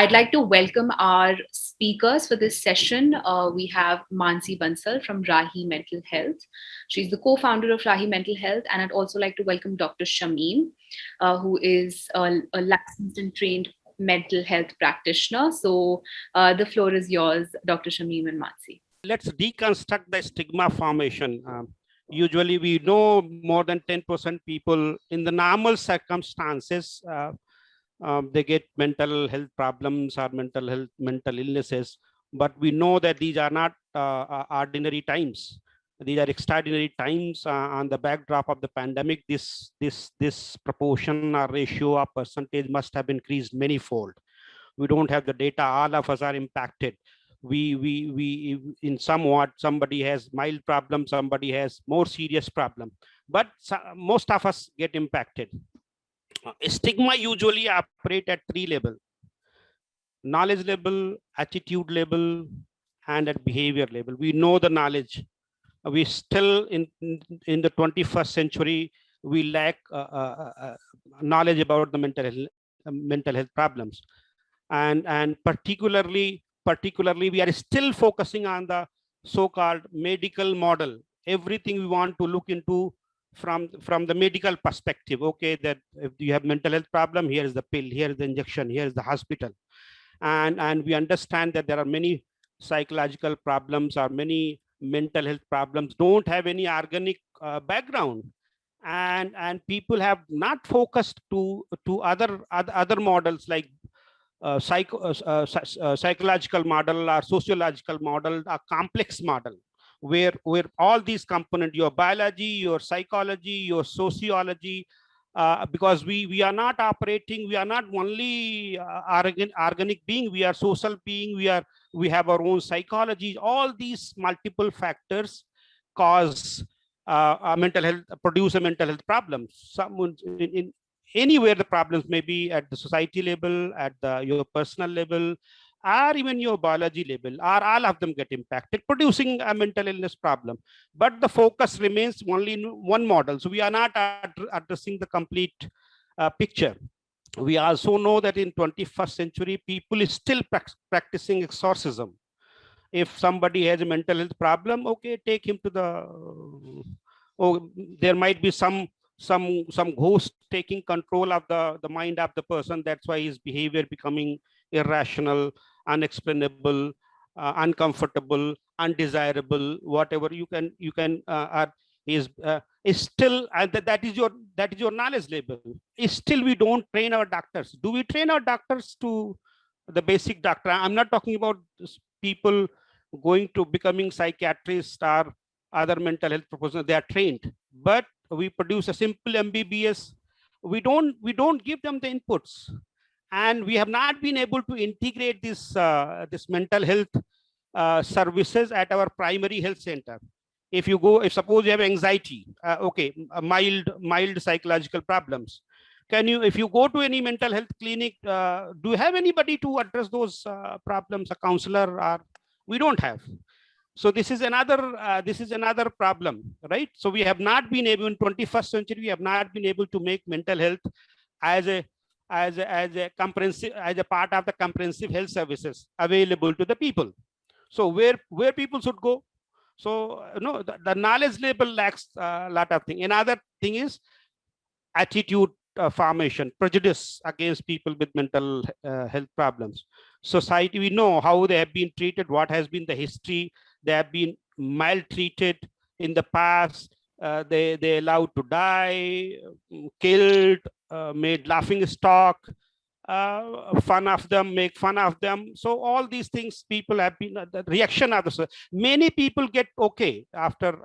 I'd like to welcome our speakers for this session. We have Mansi Bansal from Rahee Mental Health. She's the co-founder of Rahee Mental Health, and I'd also like to welcome Dr. Shamim, who is a licensed and trained mental health practitioner. So the floor is yours, Dr. Shamim and Mansi. Let's deconstruct the stigma formation. Usually we know more than 10% people in the normal circumstances, they get mental health problems or mental illnesses, but we know that these are not ordinary times. These are extraordinary times on the backdrop of the pandemic. This proportion or ratio or percentage must have increased manyfold. We don't have the data. All of us are impacted. We in somewhat, somebody has mild problem, somebody has more serious problem, but most of us get impacted. Stigma usually operate at three levels: knowledge level, attitude level, and at behavior level. We know the knowledge. We still in the 21st century, we lack knowledge about the mental health problems, and particularly we are still focusing on the so-called medical model. Everything we want to look into from the medical perspective. Okay, that if you have mental health problem, here is the pill, here is the injection, here is the hospital, and we understand that there are many psychological problems or many mental health problems don't have any organic background, and people have not focused to other models like psychological model or sociological model, a complex model, where all these components, your biology, your psychology, your sociology, because we are not operating, we are not only organic being, we are social being, we have our own psychology. All these multiple factors cause mental health, produce a mental health problem. Someone in anywhere the problems may be, at the society level, at your personal level, or even your biology level, or all of them get impacted, producing a mental illness problem. But the focus remains only in one model. So we are not addressing the complete picture. We also know that in 21st century, people is still practicing exorcism. If somebody has a mental health problem, okay, take him to there might be some ghost taking control of the mind of the person. That's why his behavior becoming irrational, unexplainable, uncomfortable, undesirable, whatever you can is still, that is your knowledge level. Is still we don't train our doctors. Do we train our doctors to the basic doctor? I'm not talking about people going to becoming psychiatrists or other mental health professionals. They are trained, but we produce a simple MBBS. We don't give them the inputs, and we have not been able to integrate this mental health services at our primary health center. If suppose you have anxiety, okay, mild psychological problems, if you go to any mental health clinic, do you have anybody to address those problems, a counselor? Or we don't have. So this is another problem, right? So we have not been able, in 21st century, we have not been able to make mental health as a comprehensive, as a part of the comprehensive health services available to the people. So where people should go? So the knowledge level lacks a lot of things. Another thing is attitude formation, prejudice against people with mental health problems. Society, we know how they have been treated, what has been the history. They have been maltreated in the past. They allowed to die, killed, made laughing stock, fun of them, make fun of them. So all these things, people have been the reaction of the. Many people get okay after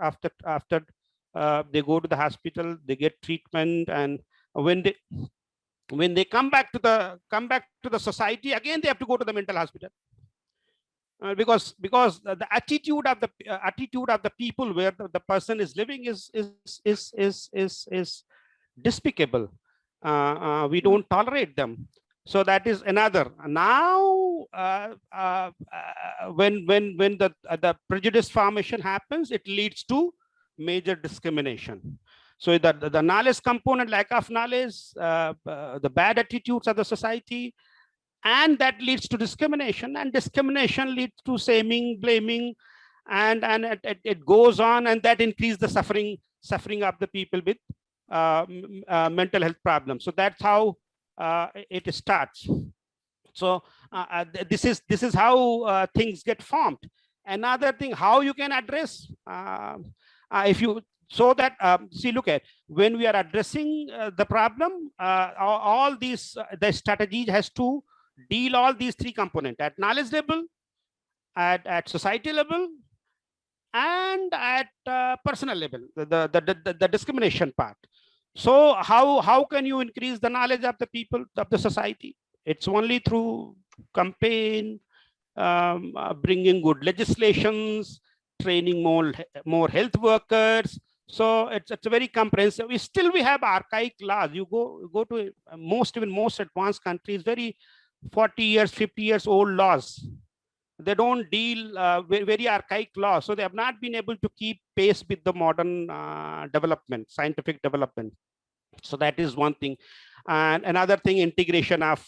they go to the hospital, they get treatment, and when they come back to the society, again they have to go to the mental hospital. Because the attitude of the people where the person is living is despicable. We don't tolerate them. So that is another. Now, when the prejudice formation happens, it leads to major discrimination. So the knowledge component, lack of knowledge, the bad attitudes of the society, and that leads to discrimination, and discrimination leads to shaming, blaming, and it goes on, and that increases the suffering of the people with mental health problems. So that's how it starts. So this is how things get formed. Another thing, how you can address, if you, so that see, look at, when we are addressing the problem, all these the strategies has to deal all these three components: at knowledge level, at society level, and at personal level, the discrimination part. So how can you increase the knowledge of the people, of the society? It's only through campaign, bringing good legislations, training more health workers. So it's a very comprehensive. We have archaic laws. You go to even most advanced countries, very 40 years, 50 years old laws. They don't deal very archaic laws. So they have not been able to keep pace with the modern development, scientific development. So that is one thing. And another thing, integration of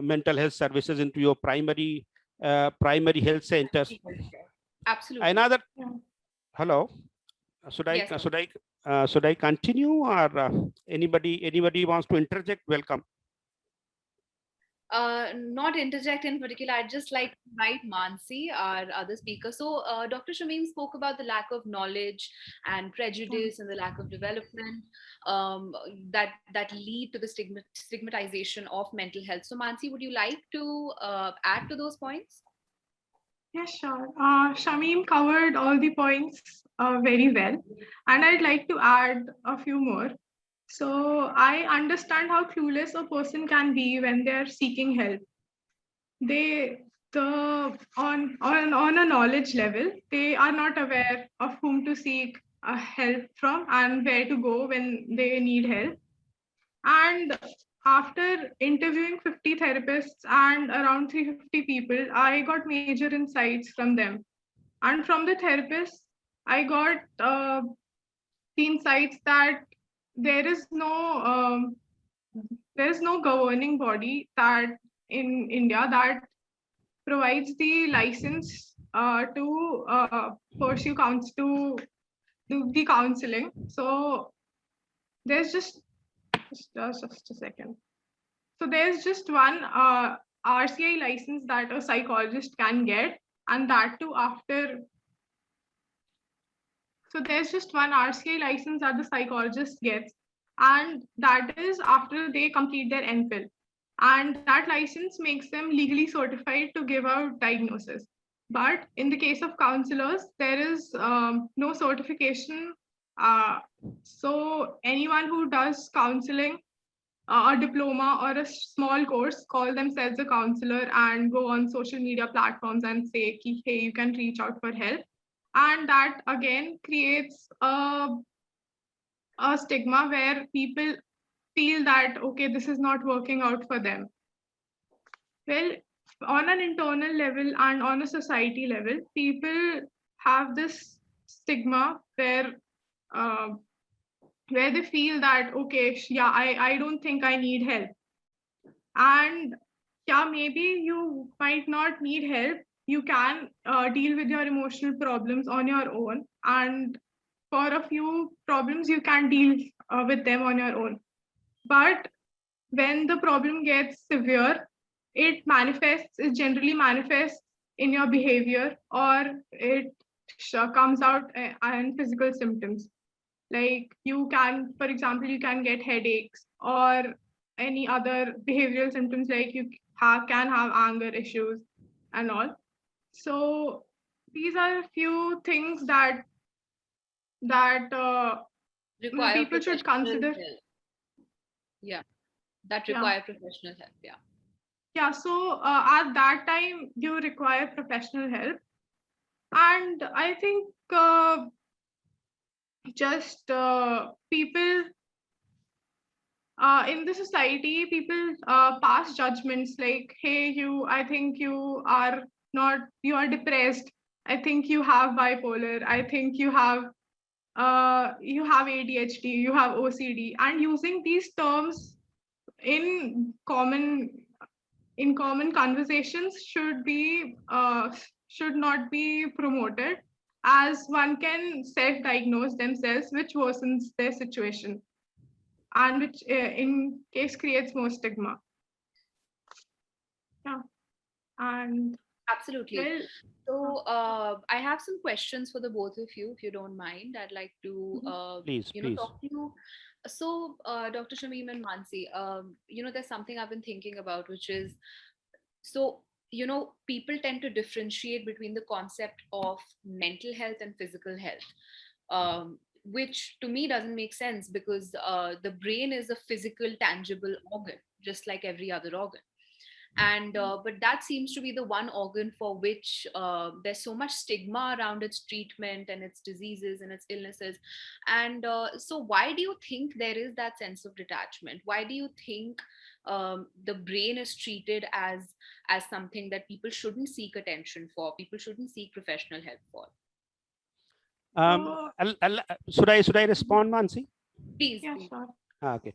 mental health services into your primary health centers. Absolutely. Another, hello, should I Yes. should I continue, or anybody wants to interject? Welcome. Not interject in particular. I'd just like to invite Mansi, our other speaker. So, Dr. Shamim spoke about the lack of knowledge and prejudice and the lack of development that lead to the stigmatization of mental health. So, Mansi, would you like to add to those points? Yes, sure. Shamim covered all the points very well, and I'd like to add a few more. So I understand how clueless a person can be when they're seeking help. They on a knowledge level, they are not aware of whom to seek help from and where to go when they need help. And after interviewing 50 therapists and around 350 people, I got major insights from them. And from the therapists, I got the insights that there is no governing body that in India that provides the license to pursue counts to do the counseling. So there's just a second. So there's just one RCI license that a psychologist can get, and that too after. So there's just one RCI license that the psychologist gets, and that is after they complete their MPhil. And that license makes them legally certified to give out diagnosis. But in the case of counselors, there is no certification. So anyone who does counseling, a diploma or a small course, call themselves a counselor and go on social media platforms and say, hey, you can reach out for help. And that again creates a stigma where people feel that, okay, this is not working out for them. Well, on an internal level and on a society level, people have this stigma where they feel that, okay, yeah, I don't think I need help. And yeah, maybe you might not need help. You can deal with your emotional problems on your own. And for a few problems, you can deal with them on your own. But when the problem gets severe, it generally manifests in your behavior, or it comes out in physical symptoms. Like you can, for example, you can get headaches or any other behavioral symptoms, like you can have anger issues and all. So these are a few things that people should consider. Help. Yeah, that require professional help. Yeah. Yeah, so at that time you require professional help, and I think just people in the society, people pass judgments like, hey, I think you are depressed. I think you have bipolar. I think you have ADHD, you have OCD, and using these terms in common in common conversations should not be promoted, as one can self-diagnose themselves, which worsens their situation and which in case creates more stigma. Yeah. And Absolutely. well, So I have some questions for the both of you, if you don't mind. I'd like to, Please, please. talk to you. So, Dr. Shamim and Mansi, there's something I've been thinking about, which is, so, people tend to differentiate between the concept of mental health and physical health, which to me doesn't make sense, because the brain is a physical, tangible organ, just like every other organ. And but that seems to be the one organ for which there's so much stigma around its treatment and its diseases and its illnesses. And so why do you think there is that sense of detachment? Why do you think the brain is treated as something that people shouldn't seek attention for, people shouldn't seek professional help for? Should I respond, Mansi? Please, yeah, please. sure. Okay.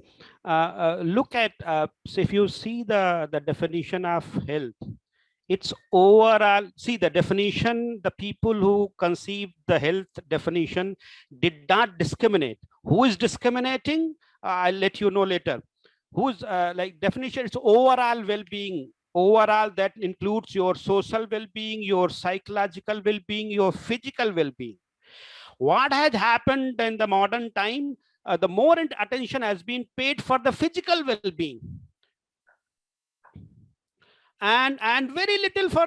Look at, so if you see the definition of health, it's overall, see the definition, the people who conceived the health definition did not discriminate. Who is discriminating? I'll let you know later. Who's like definition, it's overall well-being. Overall, that includes your social well-being, your psychological well-being, your physical well-being. What has happened in the modern time? The more attention has been paid for the physical well-being, and very little for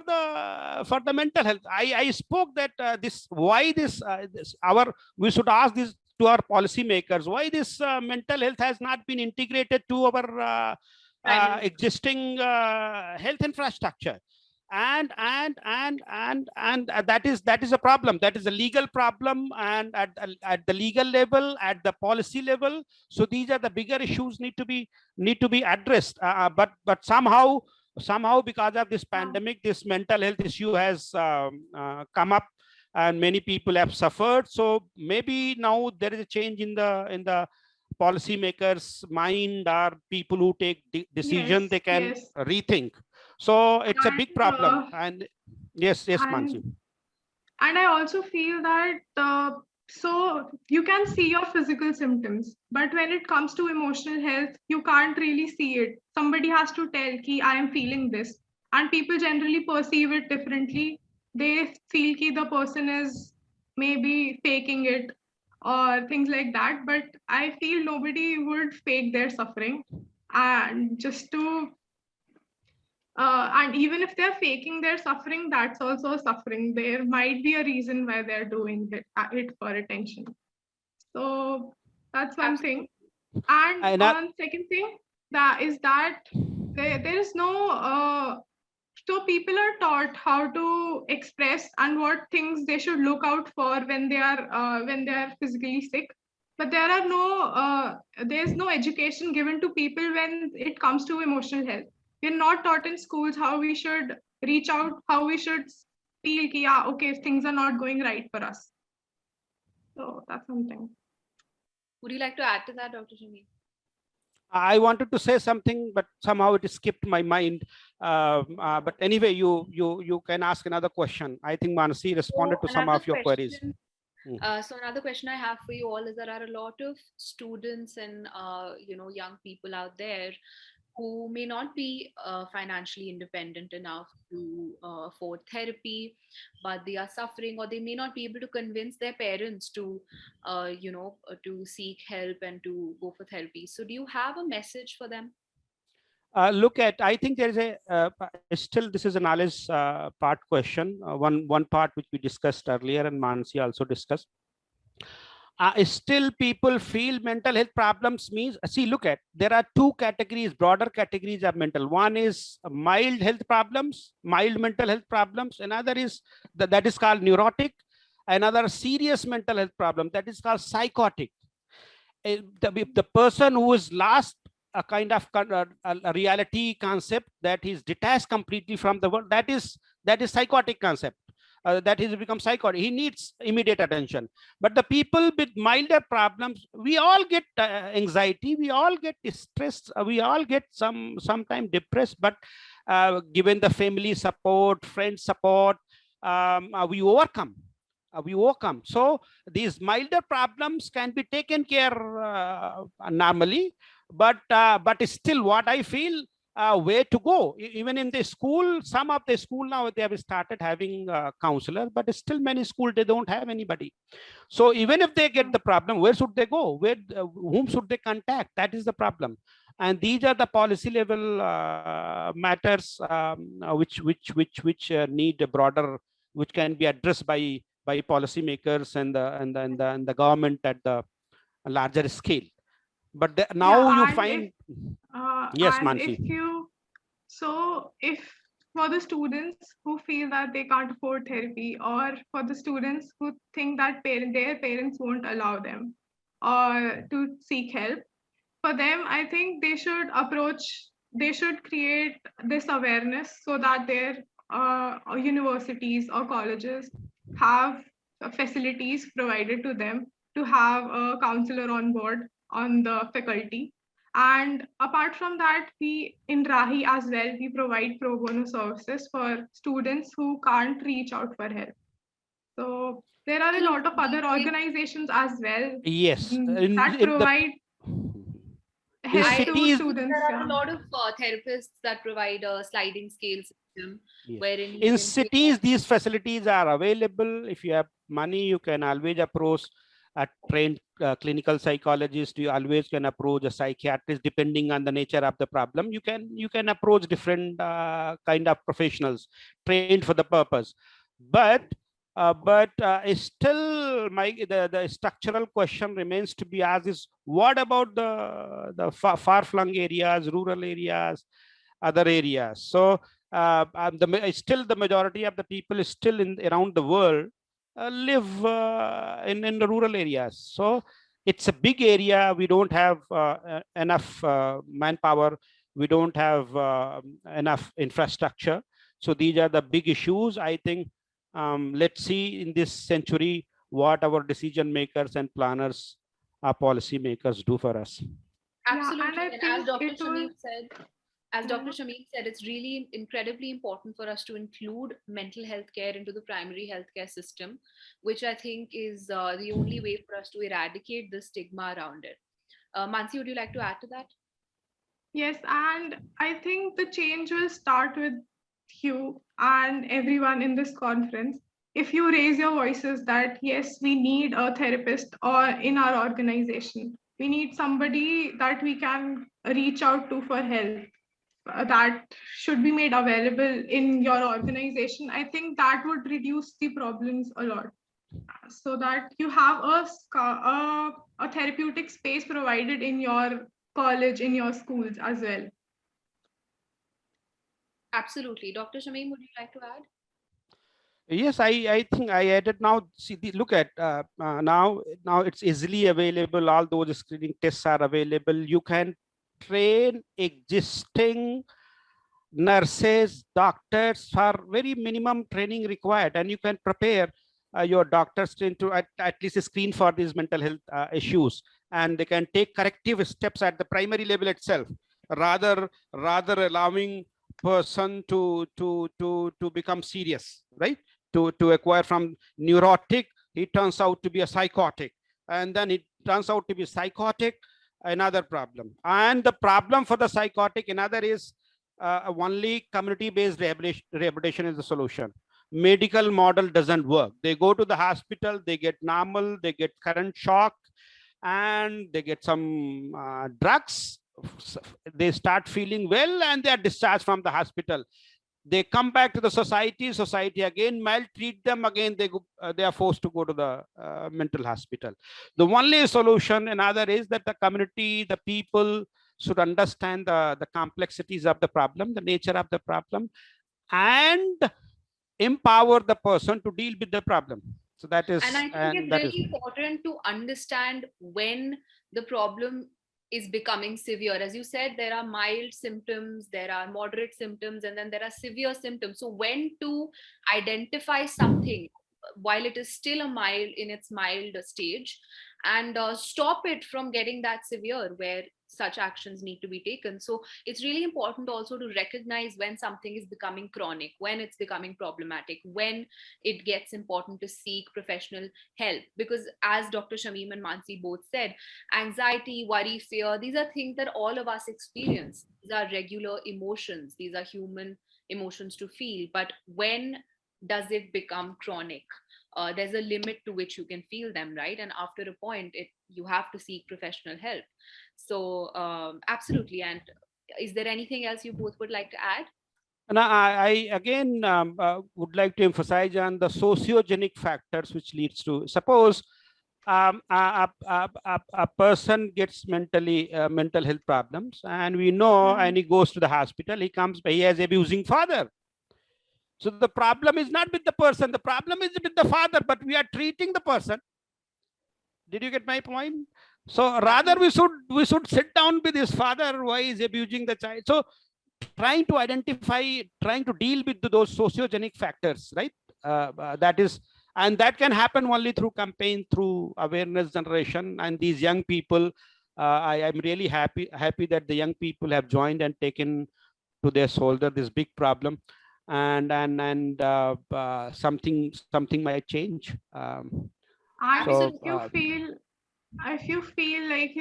the mental health. I spoke that this why this our we should ask this to our policymakers, why this mental health has not been integrated to our existing health infrastructure. And that is a problem, that is a legal problem, and at the legal level, at the policy level. So these are the bigger issues need to be addressed, but somehow because of this pandemic, this mental health issue has come up, and many people have suffered. So maybe now there is a change in the policymakers mind, or people who take decision, Yes, they can yes. rethink. So it's a big problem. And And yes, Mansi. and I also feel that so you can see your physical symptoms, but when it comes to emotional health, you can't really see it. Somebody has to tell ki I am feeling this, and people generally perceive it differently. They feel ki the person is maybe faking it or things like that. But I feel nobody would fake their suffering, and just to and even if they're faking their suffering, that's also suffering. There might be a reason why they're doing it for attention. So that's one thing. And on second thing, that there is no so people are taught how to express and what things they should look out for when they are physically sick. But there's no education given to people when it comes to emotional health. We're not taught in schools how we should reach out, how we should feel ki, yeah, okay, things are not going right for us. So that's something. Would you like to add to that, Dr. Shamim? I wanted to say something, but somehow it skipped my mind. But anyway, you can ask another question. I think Mansi responded to some of your queries. So another question I have for you all is, there are a lot of students and young people out there who may not be financially independent enough to afford therapy, but they are suffering, or they may not be able to convince their parents to to seek help and to go for therapy. So do you have a message for them? Look at, I think there is still, this is a knowledge part question. One part which we discussed earlier, and Mansi also discussed. Still people feel mental health problems means, see, look at, there are two categories, broader categories of mental. One is mild health problems, mild mental health problems. Another is that is called neurotic. Another serious mental health problem, that is called psychotic. The person who is lost a kind of a reality concept, that is detached completely from the world, that is psychotic concept. that he's become psychotic. He needs immediate attention. But the people with milder problems, we all get anxiety, we all get stressed, we all get sometimes depressed, but given the family support, friend support, we overcome. We overcome. So these milder problems can be taken care normally, but still what I feel, way to go. Even in the school, some of the school now they have started having counselor, but still many school they don't have anybody. So even if they get the problem, where should they go? Where, whom should they contact? That is the problem. And these are the policy level matters, which need a broader, which can be addressed by policymakers and the government at the larger scale. But now you Yeah, find, yes, and Mansi. if you, so if for the students who feel that they can't afford therapy, or for the students who think that their parents won't allow them or to seek help, for them, I think they should create this awareness so that their universities or colleges have facilities provided to them to have a counselor on board on the faculty. And apart from that, we in Rahee as well, we provide pro bono services for students who can't reach out for help. So there are a So lot of other organizations as well Yes, that in the provide in help I to cities, students. there are a Yeah. lot of therapists that provide a sliding scale system yes, wherein you in can pay. cities these facilities are available. If you have money, you can always approach a trained clinical psychologist. You always can approach a psychiatrist, depending on the nature of the problem. You can approach different kind of professionals trained for the purpose. But still the structural question remains to be asked is, what about the far-flung areas, rural areas, other areas? So still the majority of the people is still in around the world live in the rural areas. So it's a big area. We don't have enough manpower. We don't have enough infrastructure. So these are the big issues. I think let's see in this century what our decision makers and planners, policy makers do for us. Yeah, and Absolutely. I And think it will. as Dr. Yeah. Shamim said, it's really incredibly important for us to include mental health care into the primary healthcare system, which I think is the only way for us to eradicate the stigma around it. Mansi, would you like to add to that? Yes, and I think the change will start with you and everyone in this conference. If you raise your voices that yes, we need a therapist or in our organization, we need somebody that we can reach out to for help, that should be made available in your organization. I think that would reduce the problems a lot, so that you have a therapeutic space provided in your college, in your schools as well. Absolutely. Dr. Shamim, would you like to add? Yes, I think I added now. See, look at now it's easily available. All those screening tests are available. You can train existing nurses, doctors for very minimum training required, and you can prepare your doctors to at least screen for these mental health issues, and they can take corrective steps at the primary level itself, rather allowing person to become serious, right? To acquire from neurotic, he turns out to be a psychotic, and then it turns out to be psychotic, another problem. And the problem for the psychotic, another is only community-based rehabilitation is the solution. Medical model doesn't work. They go to the hospital, they get normal, they get current shock, and they get some drugs. They start feeling well, and they are discharged from the hospital. They come back to the society again maltreat them again, they are forced to go to the mental hospital. The only solution another is that the community, the people should understand the complexities of the problem, the nature of the problem, and empower the person to deal with the problem. So that And is, I think and it's that is really important to understand when the problem is becoming severe. As you said, there are mild symptoms, there are moderate symptoms, and then there are severe symptoms. So when to identify something while it is still a mild, in its mild stage, and stop it from getting that severe where such actions need to be taken. So it's really important also to recognize when something is becoming chronic, when it's becoming problematic, when it gets important to seek professional help. Because as Dr. Shamim and Mansi both said, anxiety, worry, fear, these are things that all of us experience. These are regular emotions, these are human emotions to feel. But when does it become chronic? There's a limit to which you can feel them, right? And after a point, you have to seek professional help. So absolutely. And is there anything else you both would like to add? And I again would like to emphasize on the sociogenic factors which leads to, suppose a person gets mental health problems, and we know, and he goes to the hospital, he comes, he has abusing father. So the problem is not with the person, the problem is with the father, but we are treating the person. Did you get my point? So rather we should sit down with his father, why is abusing the child. So trying to identify, trying to deal with those sociogenic factors, right? That is, and that can happen only through campaign, through awareness generation. And these young people, I am really happy that the young people have joined and taken to their shoulder this big problem, and something might change. And So if you feel like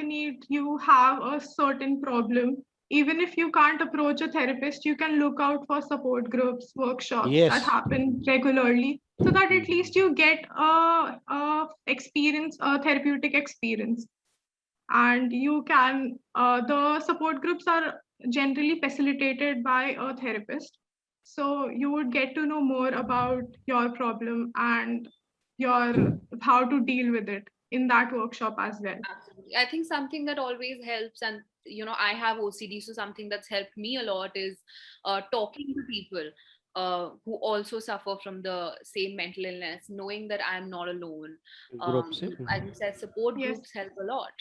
you have a certain problem, even if you can't approach a therapist, you can look out for support groups, workshops that yes. happen regularly, so that at least you get a therapeutic experience. And you can the support groups are generally facilitated by a therapist, so you would get to know more about your problem and your how to deal with it in that workshop as well. Absolutely. I think something that always helps, and I have OCD, so something that's helped me a lot is talking to people who also suffer from the same mental illness, knowing that I'm not alone. Groups. As you said, support Yes. groups help a lot.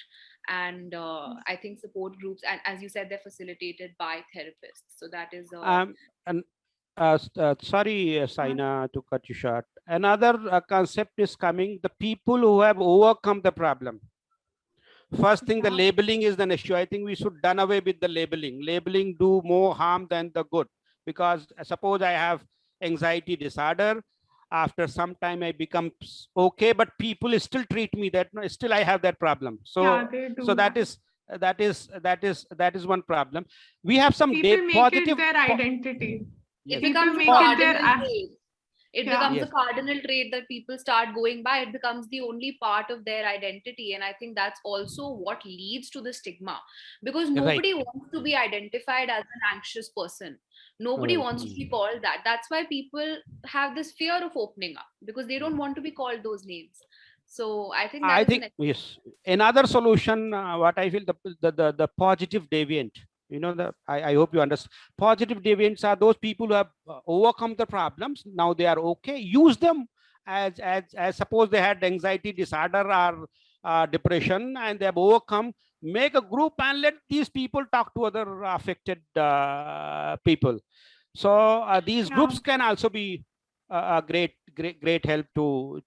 And I think support groups, and as you said, they're facilitated by therapists. So that is And sorry, Saina, to cut you short. Another concept is coming: the people who have overcome the problem. First thing, the Yeah. labeling is an issue. I think we should done away with the labeling. Labeling do more harm than the good, because suppose I have anxiety disorder. After some time, I become okay, but people still treat me that no, still I have that problem. Yeah, So they so do that that. is one problem. We have some People make it positive. their identity. it Yes. People becomes a make it their cardinal trait. It yeah. becomes a Yes. cardinal trait that people start going by. It becomes the only part of their identity. And I think that's also what leads to the stigma, because Right. nobody wants to be identified as an anxious person. Nobody Right. wants to be called that. That's why people have this fear of opening up, because they don't want to be called those names. So I think that I is think an yes. Another solution, what I feel, the positive deviant. I hope you understand. Positive deviants are those people who have overcome the problems. Now they are okay. Use them as suppose they had anxiety disorder or depression, and they have overcome. Make a group and let these people talk to other affected people. So these Yeah. groups can also be a great help to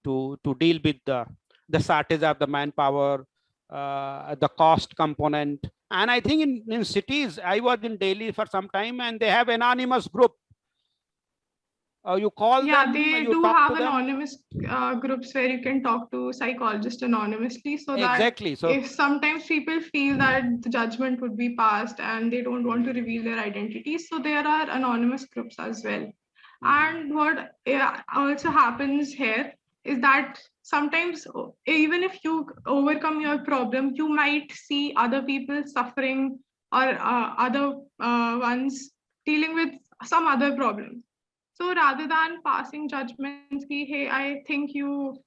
deal with the shortage of the manpower, the cost component. And I think in cities, I was in Delhi for some time, and they have anonymous group. You call Yeah, them, they you do talk to have them. anonymous groups where you can talk to psychologists anonymously, so that Exactly. So if sometimes people feel that the judgment would be passed and they don't want to reveal their identities, so there are anonymous groups as well. And what also happens here is that sometimes, even if you overcome your problem, you might see other people suffering, or other ones dealing with some other problem. So rather than passing judgments, hey, I think you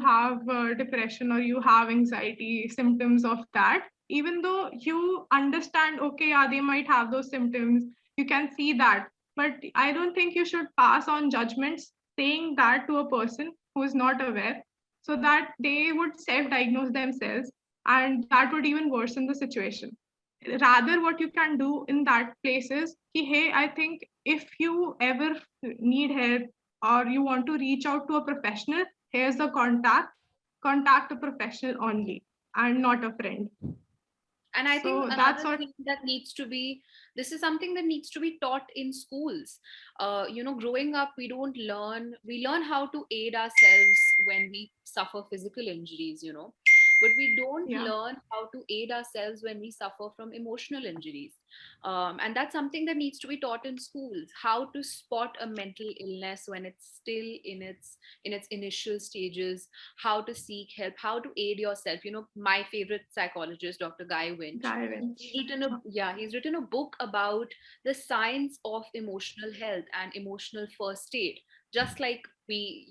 have depression or you have anxiety symptoms of that. Even though you understand, okay, yeah, they might have those symptoms, you can see that, but I don't think you should pass on judgments saying that to a person who is not aware, so that they would self-diagnose themselves, and that would even worsen the situation. Rather, what you can do in that place is, hey, I think if you ever need help or you want to reach out to a professional, here's the contact a professional only and not a friend. And I think So that's another what. thing that needs to be, this is something that needs to be taught in schools. Growing up, we learn how to aid ourselves when we suffer physical injuries, but we don't Yeah. learn how to aid ourselves when we suffer from emotional injuries. And that's something that needs to be taught in schools, how to spot a mental illness when it's still in its initial stages, how to seek help, how to aid yourself. My favorite psychologist, Dr. Guy Winch, Guidance. he's written a book about the science of emotional health and emotional first aid. Just like we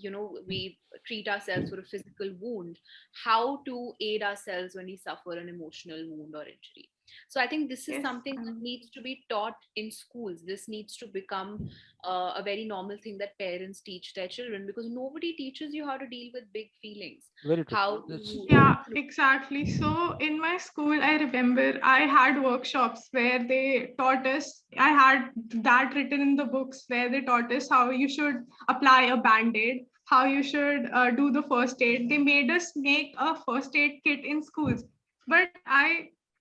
treat ourselves for a physical wound, how to aid ourselves when we suffer an emotional wound or injury. So I think this is Yes. something that needs to be taught in schools. This needs to become a very normal thing that parents teach their children, because nobody teaches you how to deal with big feelings, Very true. how That's to Yeah, exactly. So in my school, I remember I had workshops where they taught us, I had that written in the books where they taught us how you should apply a band-aid, how you should do the first aid. They made us make a first aid kit in schools. But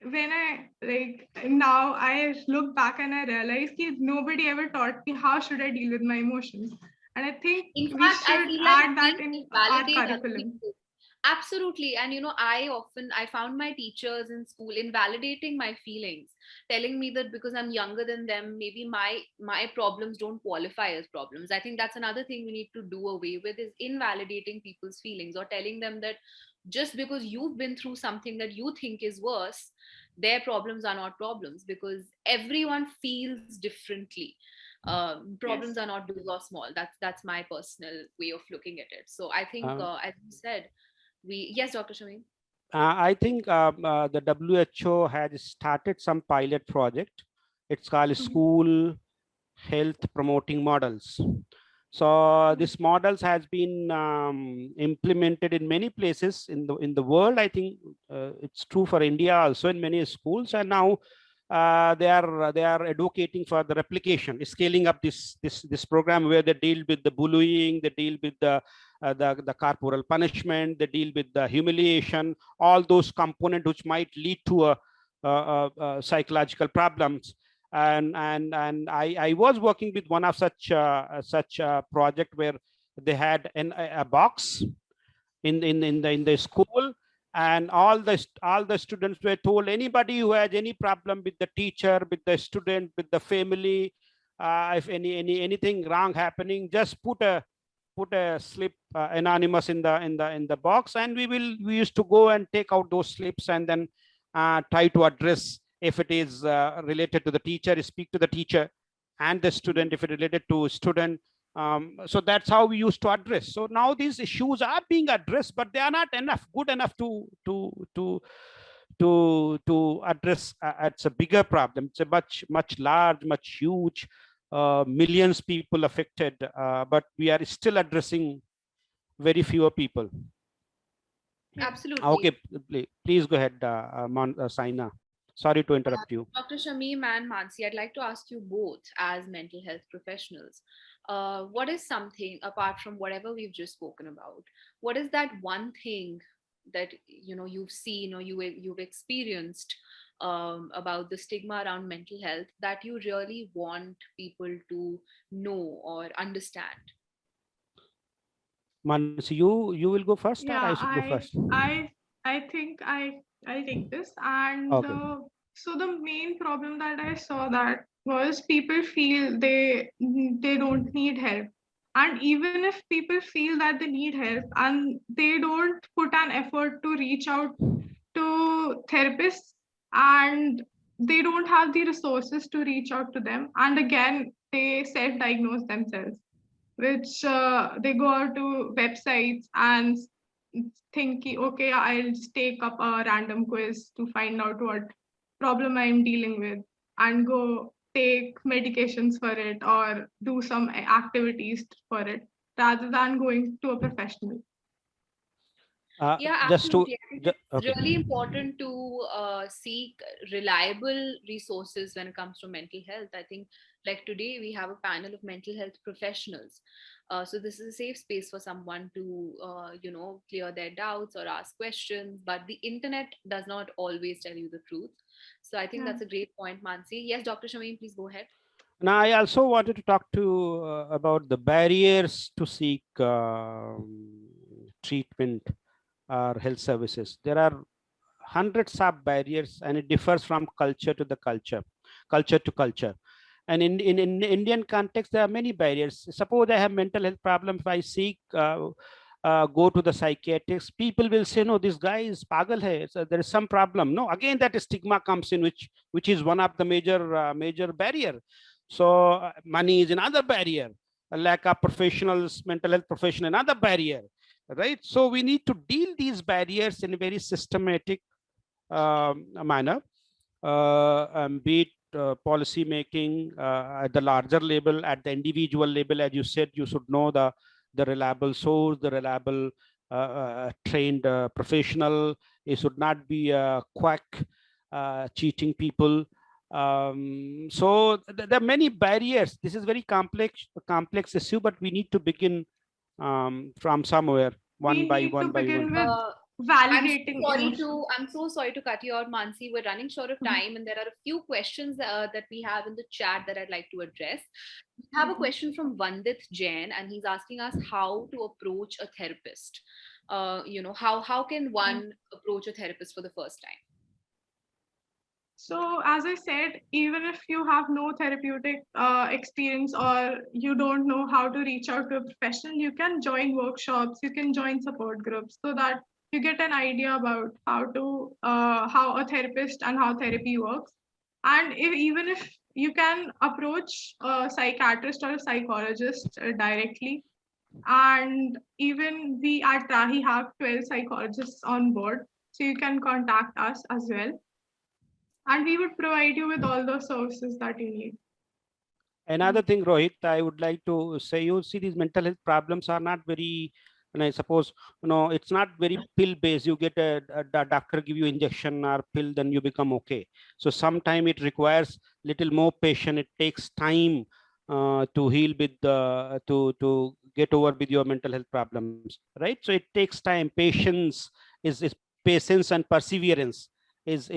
when I like now I look back and I realize that nobody ever taught me how should I deal with my emotions. And I think In we fact, I should feel like add that we in our validate other curriculum. people. Absolutely. And I found my teachers in school invalidating my feelings, telling me that because I'm younger than them, maybe my problems don't qualify as problems. I think that's another thing we need to do away with, is invalidating people's feelings, or telling them that just because you've been through something that you think is worse, their problems are not problems, because everyone feels differently. Problems Yes. are not big or small. That's my personal way of looking at it. So I think, um, as you said, yes, Dr. Shamim. I think the WHO has started some pilot project. It's called Mhm. School Health Promoting Models. So this models has been implemented in many places in the world. I think it's true for India also in many schools, and now they are advocating for the replication, scaling up this program, where they deal with the bullying, they deal with the corporal punishment, they deal with the humiliation, all those components which might lead to psychological problems. And I was working with one of such project where they had a box in the school, and all the students were told, anybody who has any problem with the teacher, with the student, with the family, if anything wrong happening, just put a slip anonymous in the box, and we used to go and take out those slips, and then try to address, if it is related to the teacher, speak to the teacher, and the student if it related to student. So that's how we used to address. So now these issues are being addressed, but they are not good enough to address. It's a bigger problem. It's a much large, much huge, millions people affected, but we are still addressing very fewer people. Yes. Absolutely. Okay, please go ahead, Saina. Sorry to interrupt you. Dr. Shamim and Mansi, I'd like to ask you both, as mental health professionals, what is something, apart from whatever we've just spoken about, what is that one thing that you've seen or you've experienced, about the stigma around mental health, that you really want people to know or understand? Mansi, you will go first, or I Yeah, should go first? I think I'll take this. And Okay. so the main problem that I saw that was people feel they don't need help. And even if people feel that they need help and they don't put an effort to reach out to therapists, and they don't have the resources to reach out to them, and again they self-diagnose themselves, which they go out to websites and think, okay, I'll just take up a random quiz to find out what problem I'm dealing with and go take medications for it or do some activities for it rather than going to a professional. Yeah, Just to, absolutely. I think it's okay. really important to seek reliable resources when it comes to mental health. I think, like today, we have a panel of mental health professionals. So this is a safe space for someone to, clear their doubts or ask questions. But the internet does not always tell you the truth. So I think Yeah. that's a great point, Mansi. Yes, Dr. Shamim, please go ahead. Now, I also wanted to talk to about the barriers to seek treatment or health services. There are hundreds of barriers, and it differs from culture to the culture, culture to culture. And in Indian context, there are many barriers. Suppose I have mental health problem. If I seek go to the psychiatrist, people will say, no, this guy is pagal hai. So there is some problem. No, again, that stigma comes in, which is one of the major barrier. So money is another barrier. A lack of professionals, mental health professional, another barrier, right? So we need to deal these barriers in a very systematic manner, be it policy making at the larger level, at the individual level. As you said, you should know the reliable source, the reliable trained professional. It should not be a quack cheating people. So there are many barriers. This is very complex issue, but we need to begin from somewhere, We one by need to one by one. begin with Uh, validating emotions. I'm so sorry to cut you out, Mansi. We're running short of Mhm. time, and there are a few questions that we have in the chat that I'd like to address. We have a Mhm. question from Vandit Jain, and he's asking us how to approach a therapist. How can Yeah. one approach a therapist for the first time? So, as I said, even if you have no therapeutic experience or you don't know how to reach out to a professional, you can join workshops, you can join support groups so that you get an idea about how a therapist and how therapy works. And even if you can approach a psychiatrist or a psychologist directly, and even we at Rahi have 12 psychologists on board, so you can contact us as well and we would provide you with all the services that you need. Another thing, Rohit, I would like to say, you see, these mental health problems are not very, and I suppose, it's not very pill based. You get a doctor give you injection or pill, then you become okay. So sometime it requires little more patience. It takes time to heal with to get over with your mental health problems, right? So it takes time. Patience is patience and perseverance is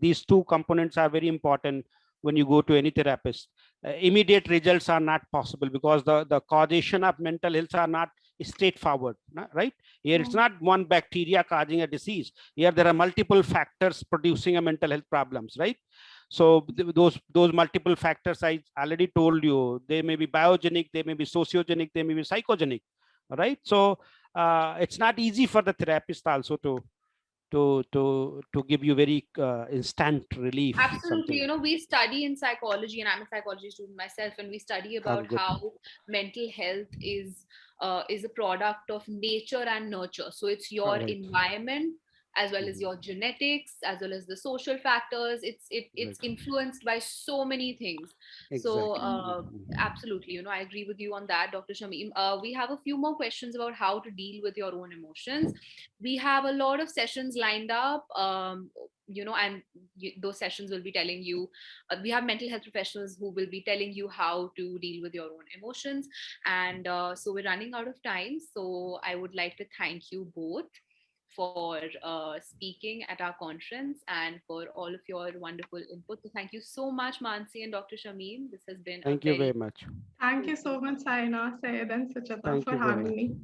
these two components are very important when you go to any therapist. Immediate results are not possible because the causation of mental health are not straightforward, right? Here it's Yeah. not one bacteria causing a disease. Here there are multiple factors producing a mental health problems, right? So those multiple factors I already told you, they may be biogenic, they may be sociogenic, they may be psychogenic, right? So it's not easy for the therapist also to give you very instant relief, Absolutely. something. We study in psychology, and I'm a psychology student myself, and we study about Good. how mental health is a product of nature and nurture. So it's your Right. environment as well as Mhm. your genetics, as well as the social factors. It's Right. influenced by so many things. So Exactly. Mhm. absolutely, I agree with you on that, Dr. Shamim. We have a few more questions about how to deal with your own emotions. We have a lot of sessions lined up. And those sessions will be telling you, we have mental health professionals who will be telling you how to deal with your own emotions. And so we're running out of time, so I would like to thank you both for speaking at our conference and for all of your wonderful input. So thank you so much, Mansi and Dr. Shamim. This has been a Thank you very very much. Thank you so much, Saina, Sayed, and Suchata Thank for you very having much. me.